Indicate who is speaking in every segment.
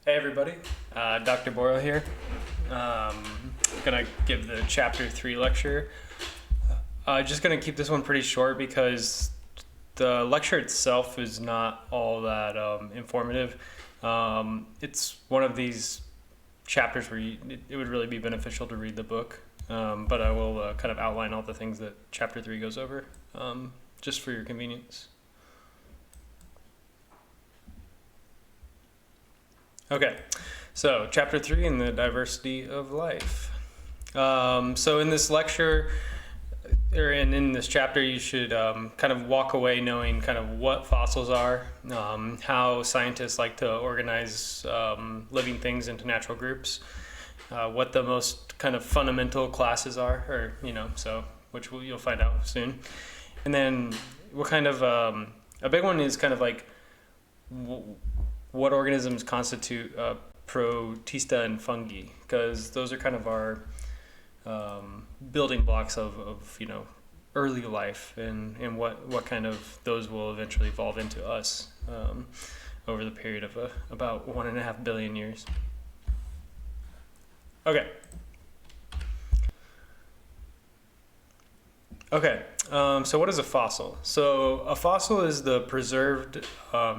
Speaker 1: Hey everybody, Dr. Boyle here. Gonna give the chapter 3 lecture. Just gonna keep this one pretty short because the lecture itself is not all that informative. It's one of these chapters where it would really be beneficial to read the book, but I will kind of outline all the things that chapter 3 goes over, just for your convenience. Okay, so chapter 3 in the diversity of life. So in this lecture, or in this chapter, you should kind of walk away knowing kind of what fossils are, how scientists like to organize living things into natural groups, what the most kind of fundamental classes are, or so which you'll find out soon, and then what kind of a big one is kind of like what organisms constitute protista and fungi, because those are kind of our building blocks of early life, and what kind of those will eventually evolve into us over the period of about 1.5 billion years. Okay. So what is a fossil? So a fossil is the preserved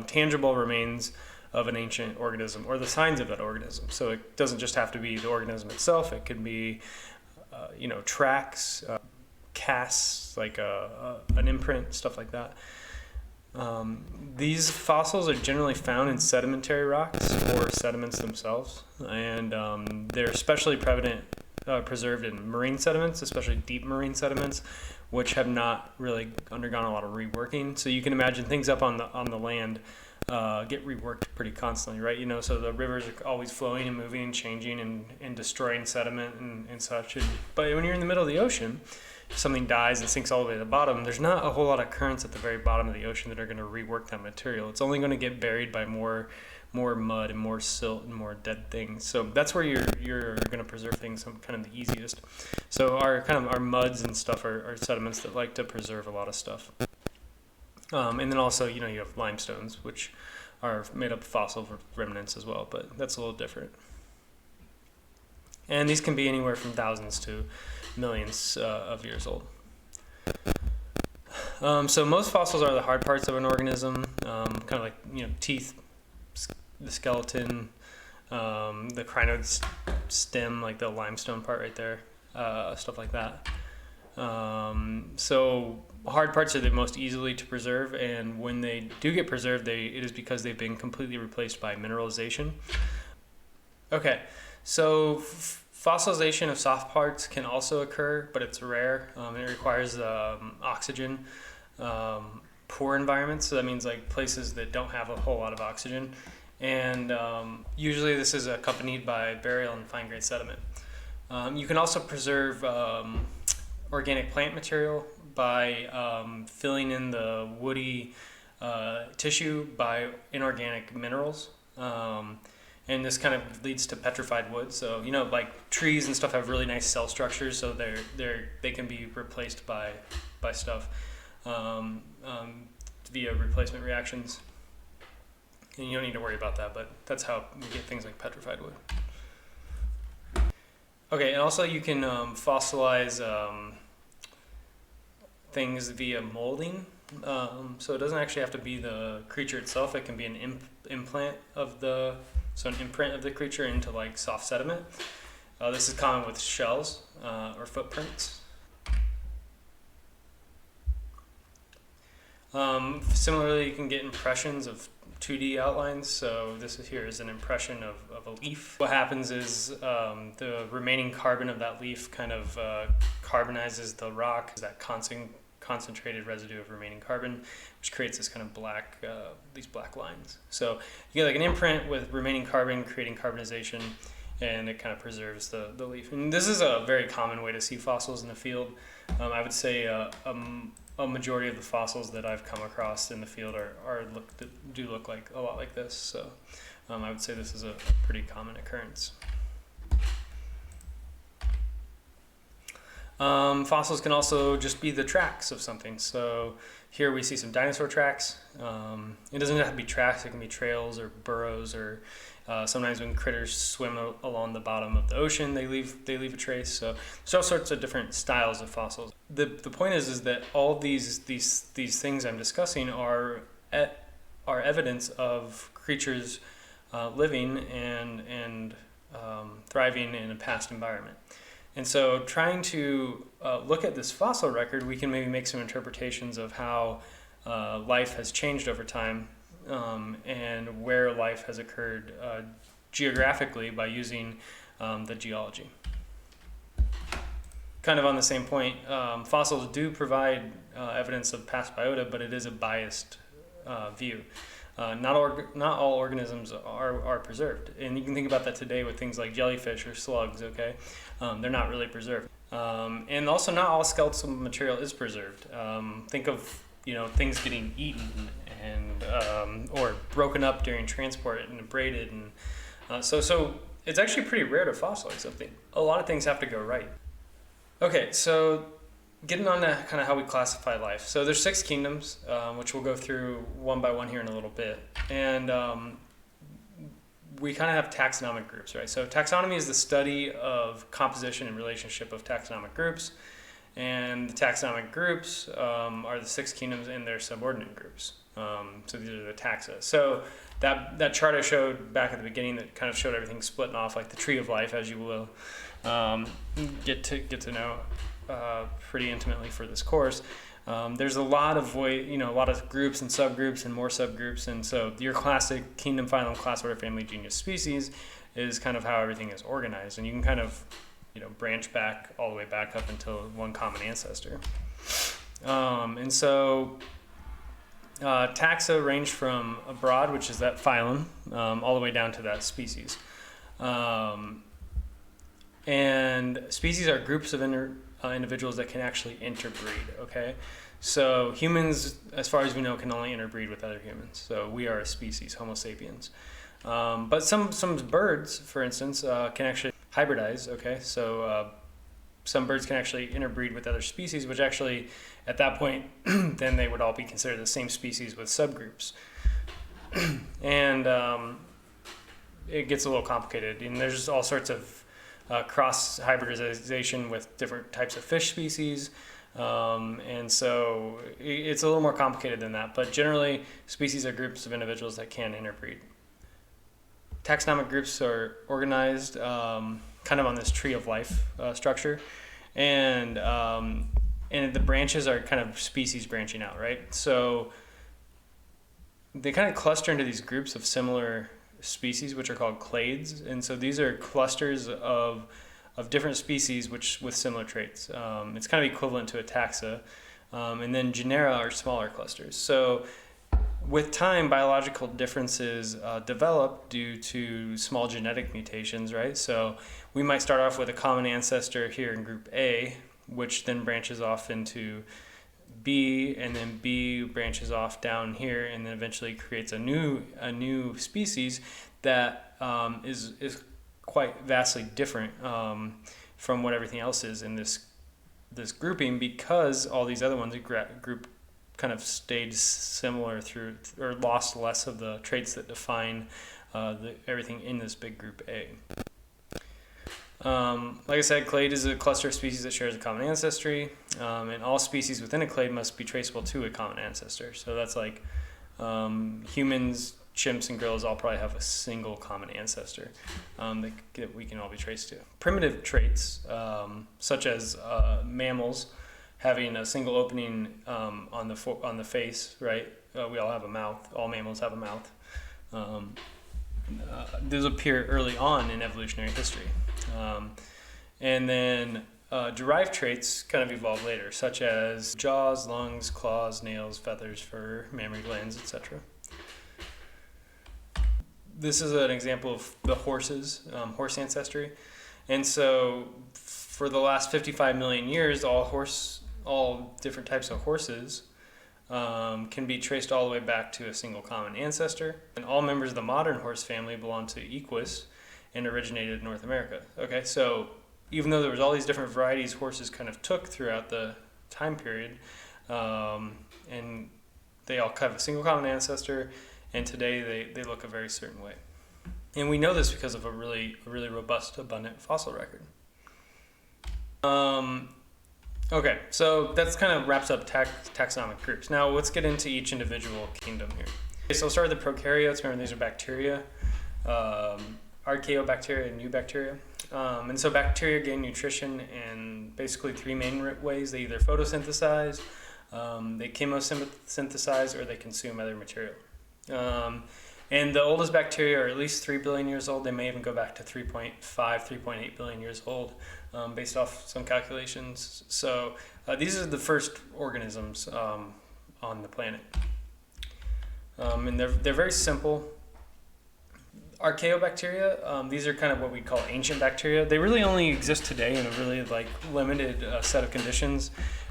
Speaker 1: tangible remains of an ancient organism, or the signs of that organism. So it doesn't just have to be the organism itself. It can be, tracks, casts, like an imprint, stuff like that. These fossils are generally found in sedimentary rocks or sediments themselves, and they're especially preserved in marine sediments, especially deep marine sediments, which have not really undergone a lot of reworking. So you can imagine things up on the land get reworked pretty constantly, right? So the rivers are always flowing and moving and changing and destroying sediment and such. But when you're in the middle of the ocean, if something dies and sinks all the way to the bottom, there's not a whole lot of currents at the very bottom of the ocean that are going to rework that material. It's only going to get buried by more mud and more silt and more dead things. So that's where you're going to preserve things kind of the easiest. So our muds and stuff are sediments that like to preserve a lot of stuff. And then also, you have limestones, which are made up of fossil remnants as well, but that's a little different. And these can be anywhere from thousands to millions of years old. So most fossils are the hard parts of an organism, kind of like, teeth, the skeleton, the crinoid stem, like the limestone part right there, stuff like that. So hard parts are the most easily to preserve, and when they do get preserved, it is because they've been completely replaced by mineralization. Okay, so fossilization of soft parts can also occur, but it's rare. It requires oxygen, poor environments, so that means like places that don't have a whole lot of oxygen, and usually this is accompanied by burial in fine-grained sediment. You can also preserve organic plant material by filling in the woody tissue by inorganic minerals, and this kind of leads to petrified wood. So like trees and stuff have really nice cell structures, so they can be replaced by stuff via replacement reactions, and you don't need to worry about that. But that's how we get things like petrified wood. Okay, and also you can fossilize things via molding. So it doesn't actually have to be the creature itself. It can be an imprint of the creature into like soft sediment. This is common with shells or footprints. Similarly, you can get impressions of 2D outlines. So this here is an impression of a leaf. What happens is the remaining carbon of that leaf kind of carbonizes the rock, that concentrated residue of remaining carbon, which creates this kind of these black lines. So you get like an imprint with remaining carbon creating carbonization, and it kind of preserves the leaf. And this is a very common way to see fossils in the field. I would say a majority of the fossils that I've come across in the field do look like a lot like this. So I would say this is a pretty common occurrence. Fossils can also just be the tracks of something. So here we see some dinosaur tracks. It doesn't have to be tracks, it can be trails or burrows, or sometimes when critters swim along the bottom of the ocean, they leave a trace. So there's all sorts of different styles of fossils. The point is that all these things I'm discussing are evidence of creatures living and thriving in a past environment. And so trying to look at this fossil record, we can maybe make some interpretations of how life has changed over time, and where life has occurred geographically by using the geology. Kind of on the same point, fossils do provide evidence of past biota, but it is a biased view. Not all organisms are preserved, and you can think about that today with things like jellyfish or slugs. Okay, they're not really preserved, and also not all skeletal material is preserved. Think of things getting eaten and or broken up during transport and abraded, and so it's actually pretty rare to fossilize something. A lot of things have to go right. Okay, so getting on to kind of how we classify life. So there's 6 kingdoms, which we'll go through one by one here in a little bit. And we kind of have taxonomic groups, right? So taxonomy is the study of composition and relationship of taxonomic groups. And the taxonomic groups are the 6 kingdoms and their subordinate groups. So these are the taxa. So that chart I showed back at the beginning that kind of showed everything splitting off like the tree of life, as you will get to know pretty intimately for this course. There's a lot of a lot of groups and subgroups and more subgroups, and so your classic kingdom, phylum, class, order, family, genus, species is kind of how everything is organized, and you can kind of branch back all the way back up until one common ancestor. And so taxa range from abroad, which is that phylum, all the way down to that species. And species are groups of individuals that can actually interbreed, okay? So humans, as far as we know, can only interbreed with other humans. So we are a species, Homo sapiens. But some birds, for instance, can actually hybridize, okay? So some birds can actually interbreed with other species, which actually, at that point, then they would all be considered the same species with subgroups. And it gets a little complicated. And there's all sorts of cross hybridization with different types of fish species, and so it's a little more complicated than that, but generally species are groups of individuals that can interbreed. Taxonomic groups are organized kind of on this tree of life structure, and the branches are kind of species branching out, right? So they kind of cluster into these groups of similar species, which are called clades, and so these are clusters of different species which with similar traits. It's kind of equivalent to a taxa, and then genera are smaller clusters. So with time, biological differences develop due to small genetic mutations, right? So we might start off with a common ancestor here in group A, which then branches off into B, and then B branches off down here, and then eventually creates a new species that is quite vastly different from what everything else is in this grouping, because all these other ones group kind of stayed similar through, or lost less of the traits that define everything in this big group A. Like I said, clade is a cluster of species that shares a common ancestry, and all species within a clade must be traceable to a common ancestor. So that's like humans, chimps, and gorillas all probably have a single common ancestor that we can all be traced to. Primitive traits, such as mammals having a single opening on the face, right? We all have a mouth. All mammals have a mouth. Those appear early on in evolutionary history. And then derived traits kind of evolve later, such as jaws, lungs, claws, nails, feathers, fur, mammary glands, etc. This is an example of the horse ancestry. And so for the last 55 million years, all different types of horses can be traced all the way back to a single common ancestor. And all members of the modern horse family belong to Equus and originated in North America. Okay, so even though there was all these different varieties horses kind of took throughout the time period, and they all have a single common ancestor, and today they look a very certain way. And we know this because of a really robust, abundant fossil record. Okay, so that's kind of wraps up taxonomic groups. Now let's get into each individual kingdom here. Okay, so I'll start with the prokaryotes. Remember, these are bacteria, archaeobacteria and eubacteria. And so bacteria gain nutrition in basically three main ways. They either photosynthesize, they chemosynthesize, or they consume other material. And the oldest bacteria are at least 3 billion years old. They may even go back to 3.5, 3.8 billion years old, based off some calculations. So these are the first organisms on the planet. And they're very simple. Archaeobacteria, these are kind of what we call ancient bacteria. They really only exist today in a really limited set of conditions,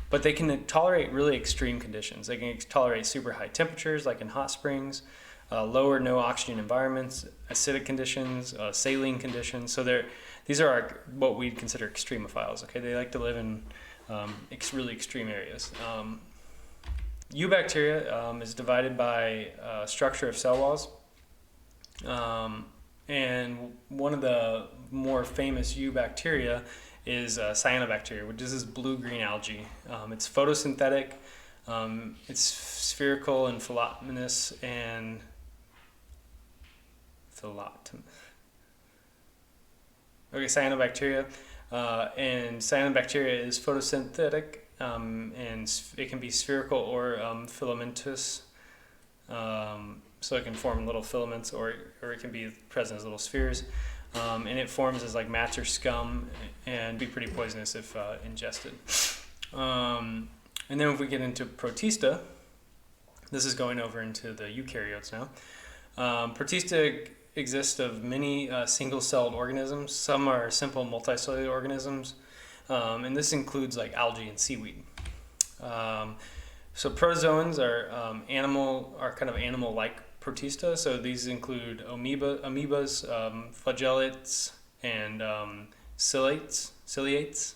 Speaker 1: but they can tolerate really extreme conditions. They can tolerate super high temperatures, like in hot springs, low or no oxygen environments, acidic conditions, saline conditions. So these are what we'd consider extremophiles. Okay, they like to live in really extreme areas. Eubacteria is divided by structure of cell walls. And one of the more famous eubacteria is cyanobacteria, which is this blue-green algae. It's photosynthetic, it's spherical and filamentous and cyanobacteria. And cyanobacteria is photosynthetic, and it can be spherical or filamentous. So it can form little filaments, or it can be present as little spheres. And it forms as mats or scum and be pretty poisonous if ingested. And then if we get into protista, this is going over into the eukaryotes now. Protista exist of many single-celled organisms. Some are simple multicellular organisms, and this includes algae and seaweed. So protozoans are kind of animal-like protista. So these include amoebas, flagellates, and ciliates.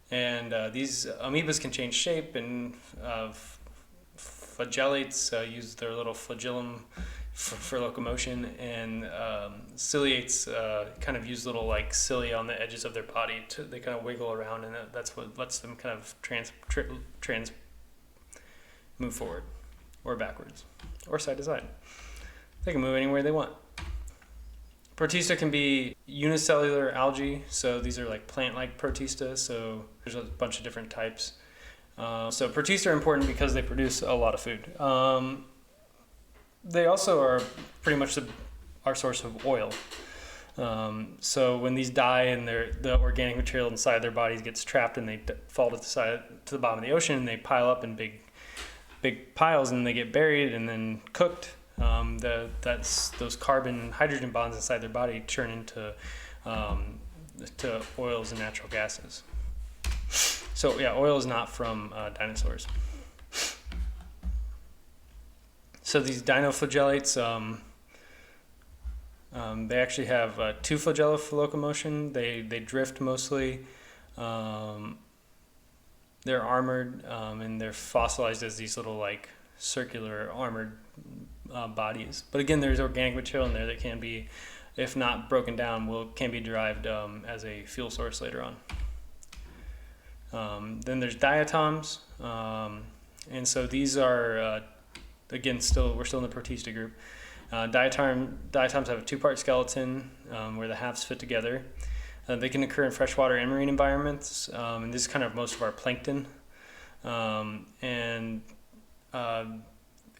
Speaker 1: And these amoebas can change shape, and flagellates use their little flagellum for locomotion, and ciliates kind of use little cilia on the edges of their body. They kind of wiggle around, and that's what lets them kind of move forward or backwards or side to side. They can move anywhere they want. Protista can be unicellular algae, so these are plant-like protista, so there's a bunch of different types. So protista are important because they produce a lot of food. They also are pretty much our source of oil. So when these die and the organic material inside their bodies gets trapped and they fall to the bottom of the ocean, and they pile up in big piles, and they get buried and then cooked. Those carbon hydrogen bonds inside their body turn into to oils and natural gases. So yeah, oil is not from dinosaurs. So these dinoflagellates, they actually have two flagella for locomotion. They drift mostly. They're armored, and they're fossilized as these little circular armored bodies. But again, there's organic material in there that can be, if not broken down, can be derived as a fuel source later on. Then there's diatoms, and so these are again we're still in the protista group. Diatoms have a two-part skeleton where the halves fit together. They can occur in freshwater and marine environments, and this is kind of most of our plankton.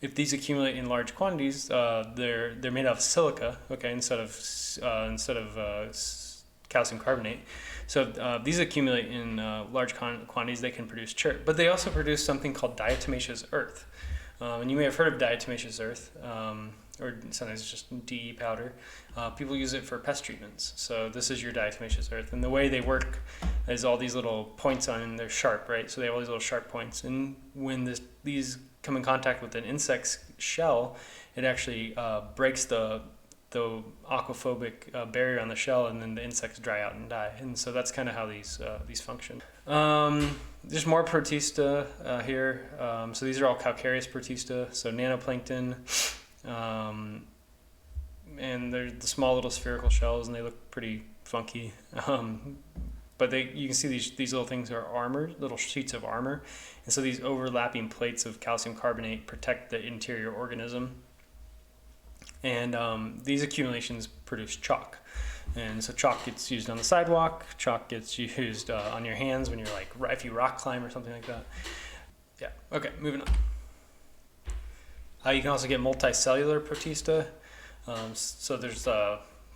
Speaker 1: If these accumulate in large quantities, they're made out of silica, instead of calcium carbonate. So these accumulate in large quantities. They can produce chert, but they also produce something called diatomaceous earth. And you may have heard of diatomaceous earth, or sometimes it's just DE powder. People use it for pest treatments. So this is your diatomaceous earth. And the way they work is all these little points on them, they're sharp, right? So they have all these little sharp points. And when these come in contact with an insect's shell, it actually breaks the the aquaphobic barrier on the shell, and then the insects dry out and die. And so that's kind of how these function. There's more protista here. So these are all calcareous protista, so nanoplankton. And they're the small little spherical shells, and they look pretty funky. But you can see these little things are armored, little sheets of armor. And so these overlapping plates of calcium carbonate protect the interior organism. And these accumulations produce chalk. And so chalk gets used on the sidewalk. Chalk gets used on your hands when you're if you rock climb or something like that. Yeah, okay, moving on. You can also get multicellular protista. So there's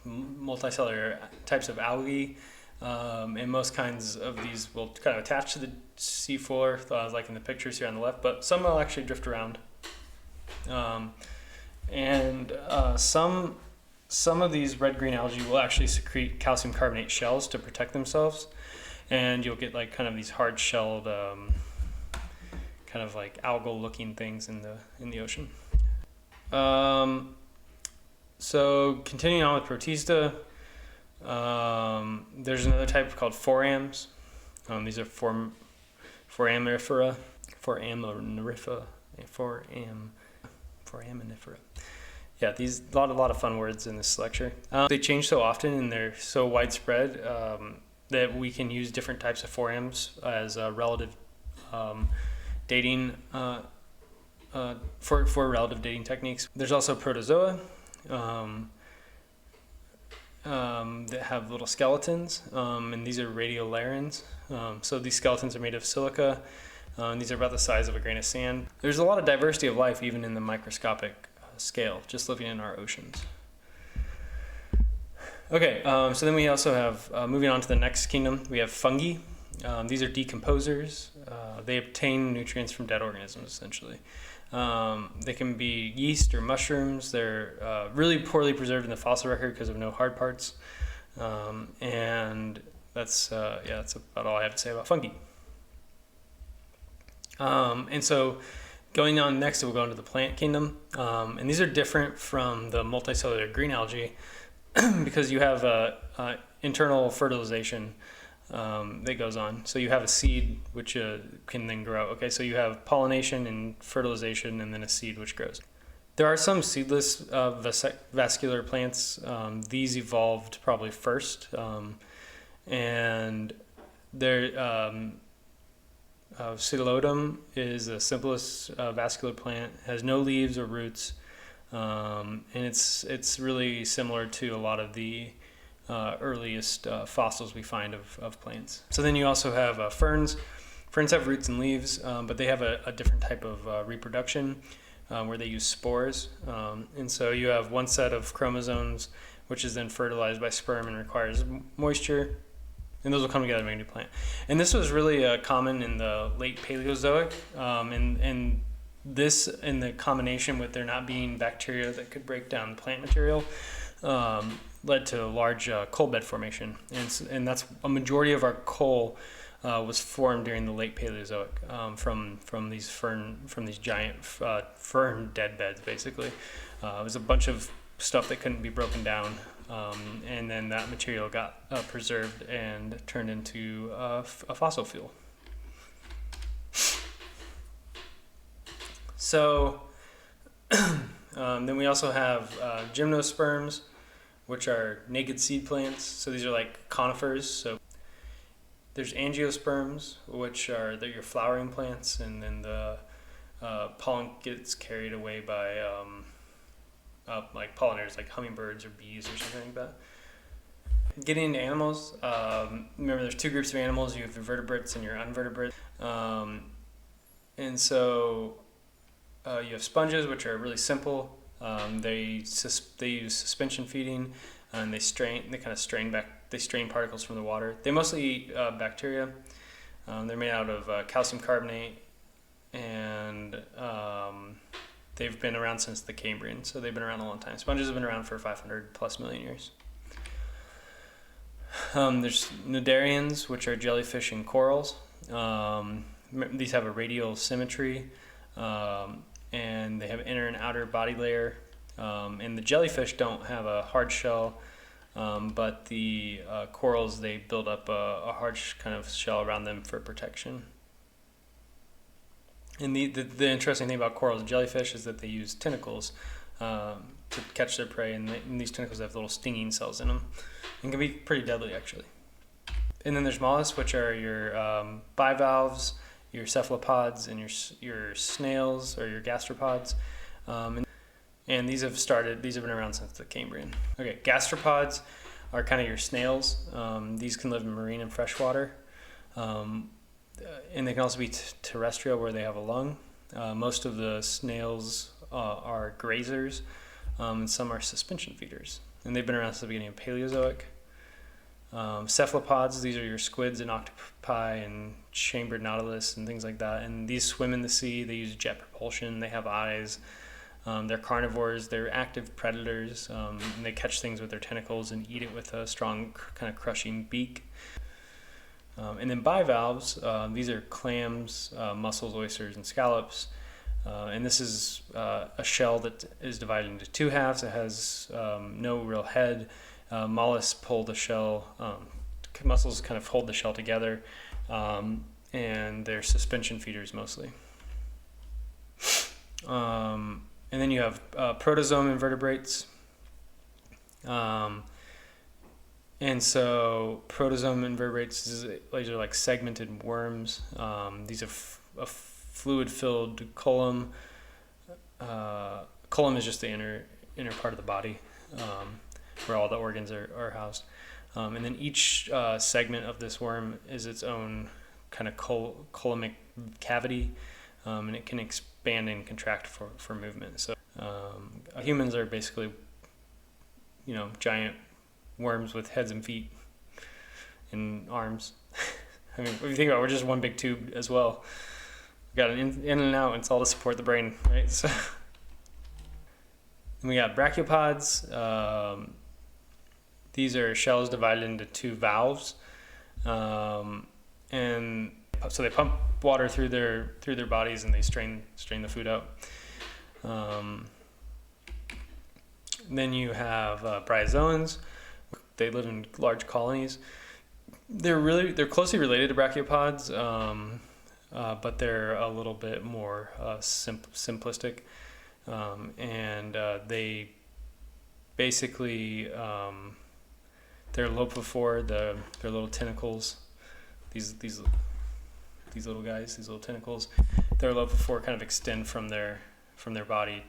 Speaker 1: multicellular types of algae. And most kinds of these will kind of attach to the seafloor, like in the pictures here on the left, but some will actually drift around. Some of these red-green algae will actually secrete calcium carbonate shells to protect themselves, and you'll get kind of these hard-shelled, kind of like algal-looking things in the ocean. So continuing on with protista. There's another type called forams. These are foraminifera. Yeah, these a lot of fun words in this lecture. They change so often and they're so widespread that we can use different types of forams as relative dating for relative dating techniques. There's also protozoa. That have little skeletons, and these are radiolarans. So these skeletons are made of silica, and these are about the size of a grain of sand. There's a lot of diversity of life even in the microscopic scale, just living in our oceans. Okay, so then we also have, moving on to the next kingdom, we have fungi. These are decomposers. They obtain nutrients from dead organisms, essentially. They can be yeast or mushrooms. They're really poorly preserved in the fossil record because of no hard parts. And that's about all I have to say about fungi. And so going on next, we'll go into the plant kingdom. And these are different from the multicellular green algae because you have internal fertilization that goes on. So you have a seed which can then grow. Okay, so you have pollination and fertilization and then a seed which grows. There are some seedless vascular plants. These evolved probably first. And Pseudolodum is the simplest vascular plant. It has no leaves or roots. And it's really similar to a lot of the earliest fossils we find of plants. So then you also have ferns. Ferns have roots and leaves, but they have a different type of reproduction where they use spores. And so you have one set of chromosomes, which is then fertilized by sperm and requires moisture. And those will come together to make a new plant. And this was really common in the late Paleozoic. And this, in the combination with there not being bacteria that could break down the plant material, led to a large coal bed formation, and that's a majority of our coal was formed during the late Paleozoic from these giant fern dead beds. Basically, it was a bunch of stuff that couldn't be broken down, and then that material got preserved and turned into a fossil fuel. So then we also have gymnosperms, which are naked seed plants. So these are like conifers. So there's angiosperms, which are your flowering plants, and then the pollen gets carried away by like pollinators, like hummingbirds or bees or something like that. Getting into animals, remember there's two groups of animals. You have your vertebrates and your invertebrates. And so you have sponges, which are really simple. They use suspension feeding, and they strain particles from the water. They mostly eat bacteria. They're made out of calcium carbonate, and they've been around since the Cambrian, so they've been around a long time. Sponges have been around for 500 plus million years. There's cnidarians, which are jellyfish and corals. These have a radial symmetry. And they have inner and outer body layer, And the jellyfish don't have a hard shell, but the corals, they build up a hard kind of shell around them for protection. And the interesting thing about corals and jellyfish is that they use tentacles to catch their prey, and these tentacles have little stinging cells in them and can be pretty deadly, actually. And then there's mollusks, which are your bivalves, your cephalopods, and your snails or your gastropods. And these have been around since the Cambrian. Okay, gastropods are kind of your snails. These can live in marine and freshwater. And they can also be terrestrial, where they have a lung. Most of the snails are grazers, and some are suspension feeders. And they've been around since the beginning of Paleozoic. Cephalopods, these are your squids and octopi and chambered nautilus and things like that. And these swim in the sea. They use jet propulsion. They have eyes. They're carnivores. They're active predators. And they catch things with their tentacles and eat it with a strong kind of crushing beak. And then bivalves, these are clams, mussels, oysters, and scallops. And this is a shell that is divided into two halves. It has no real head. Mollusks pull the shell, mussels kind of hold the shell together, and they're suspension feeders mostly. And then you have protozoan invertebrates. And so protozoan invertebrates, these are like segmented worms. These are a fluid-filled column. Column is just the inner part of the body, where all the organs are housed. And then each segment of this worm is its own kind of coulamic cavity, and it can expand and contract for movement. So humans are basically, giant worms with heads and feet and arms. I mean, if you think about it, we're just one big tube as well. We got an in and out, and it's all to support the brain, right? So then we got brachiopods. These are shells divided into two valves, and so they pump water through their bodies, and they strain the food out. Then you have bryozoans. They live in large colonies. They're closely related to brachiopods, but they're a little bit more simplistic, and they basically they're lophophore. Their little tentacles, these little guys, these little tentacles, their lophophore kind of extend from their body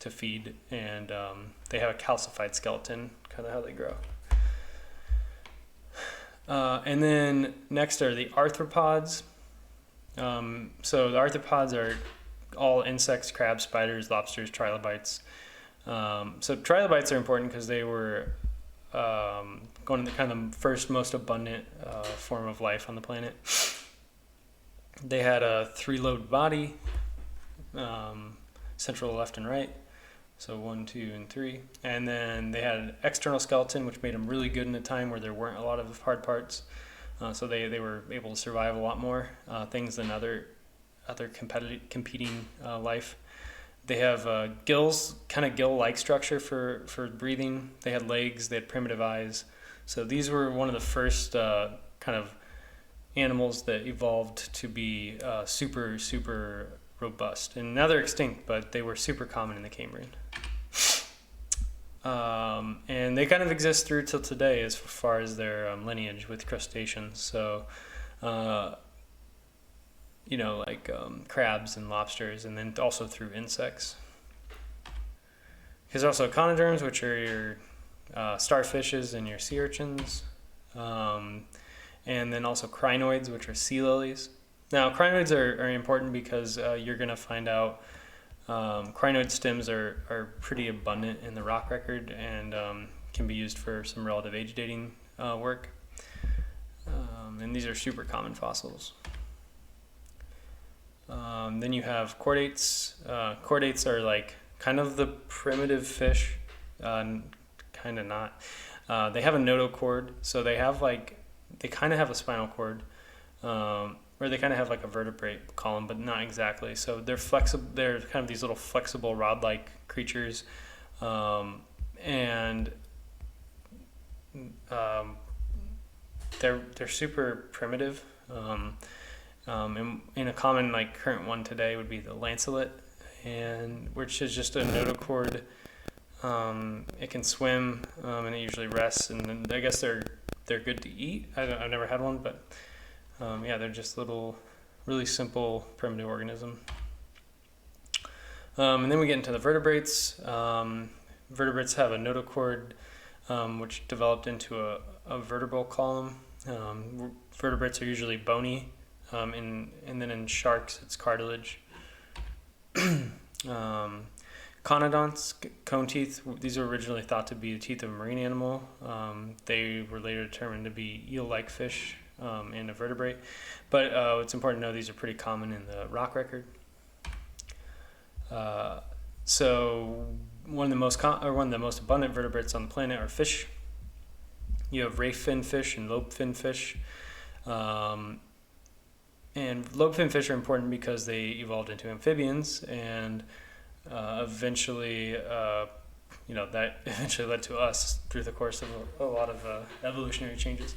Speaker 1: to feed, and they have a calcified skeleton, kind of how they grow. And then next are the arthropods. So the arthropods are all insects, crabs, spiders, lobsters, trilobites. So trilobites are important because they were going to kind of the first most abundant form of life on the planet. They had a 3-lobed body, central, left, and right. So 1, 2, and 3. And then they had an external skeleton, which made them really good in a time where there weren't a lot of hard parts. So they were able to survive a lot more things than other competing life. They have gills, kind of gill-like structure for breathing. They had legs. They had primitive eyes. So these were one of the first kind of animals that evolved to be super, super robust. And now they're extinct, but they were super common in the Cambrian. And they kind of exist through till today as far as their lineage with crustaceans. So, crabs and lobsters, and then also through insects. There's also echinoderms, which are your starfishes and your sea urchins. And then also crinoids, which are sea lilies. Now, crinoids are important because you're going to find out crinoid stems are pretty abundant in the rock record, and can be used for some relative age dating work. And these are super common fossils. Then you have chordates. Chordates are like kind of the primitive fish, kind of not. They have a notochord, so they kind of have a spinal cord. or they kind of have like a vertebrate column, but not exactly. So they're flexible. They're kind of these little flexible rod-like creatures, and they're super primitive. In a common like current one today would be the lancelet, and which is just a notochord. It can swim, and it usually rests, and then I guess they're good to eat. I've never had one, but yeah, they're just little, really simple primitive organism. And then we get into the vertebrates. Vertebrates have a notochord, which developed into a vertebral column. Vertebrates are usually bony, and then in sharks it's cartilage. Conodonts, cone teeth, these were originally thought to be the teeth of a marine animal. They were later determined to be eel-like fish and a vertebrate. But it's important to know these are pretty common in the rock record. So one of the most abundant vertebrates on the planet are fish. You have ray fin fish and lobe fin fish. And lobe fin fish are important because they evolved into amphibians, and eventually, that eventually led to us through the course of a lot of evolutionary changes.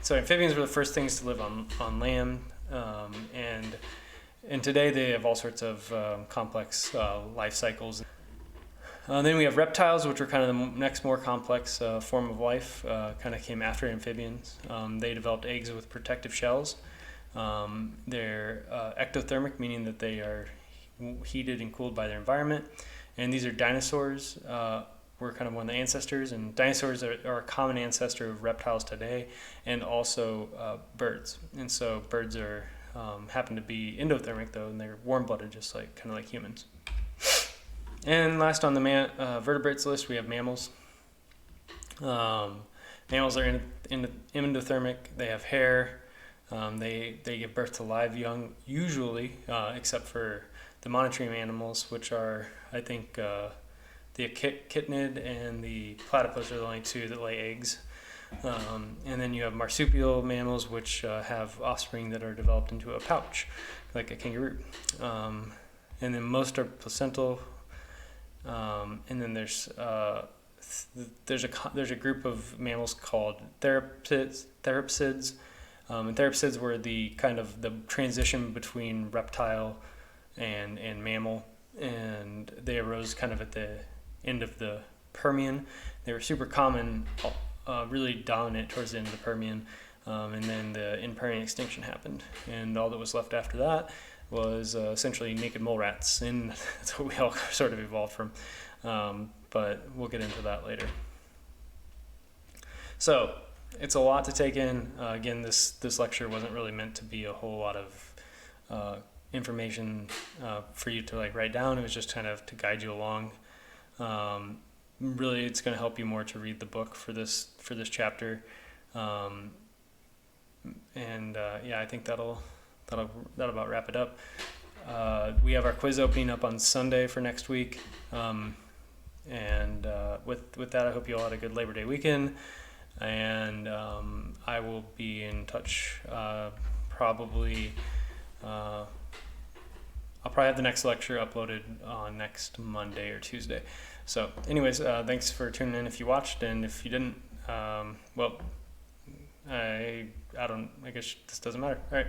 Speaker 1: So amphibians were the first things to live on land, and today they have all sorts of complex life cycles. Then we have reptiles, which are kind of the next more complex form of life, kind of came after amphibians. They developed eggs with protective shells. They're ectothermic, meaning that they are heated and cooled by their environment. And these are dinosaurs, were kind of one of the ancestors, and dinosaurs are a common ancestor of reptiles today, and also birds. And so birds are happen to be endothermic though, and they're warm-blooded, just like kind of like humans. And last on the vertebrates list, we have mammals. Mammals are endothermic. They have hair. They give birth to live young, usually, except for the monotreme animals, which are, I think, the echidnid and the platypus are the only two that lay eggs. And then you have marsupial mammals, which have offspring that are developed into a pouch, like a kangaroo. And then most are placental. And then there's a group of mammals called therapsids. And therapsids were the kind of the transition between reptile and mammal, and they arose kind of at the end of the Permian. They were super common, really dominant towards the end of the Permian, and then the in-Permian extinction happened, and all that was left after that was essentially naked mole rats, and that's what we all sort of evolved from, but we'll get into that later. So it's a lot to take in. Again, this lecture wasn't really meant to be a whole lot of information for you to like write down. It was just kind of to guide you along. Really, it's going to help you more to read the book for this chapter, and yeah, I think that'll about wrap it up. We have our quiz opening up on Sunday for next week, and with that, I hope you all had a good Labor Day weekend, and I will be in touch probably. I'll probably have the next lecture uploaded on next Monday or Tuesday. So anyways, thanks for tuning in if you watched, and if you didn't, well, I guess this doesn't matter. All right.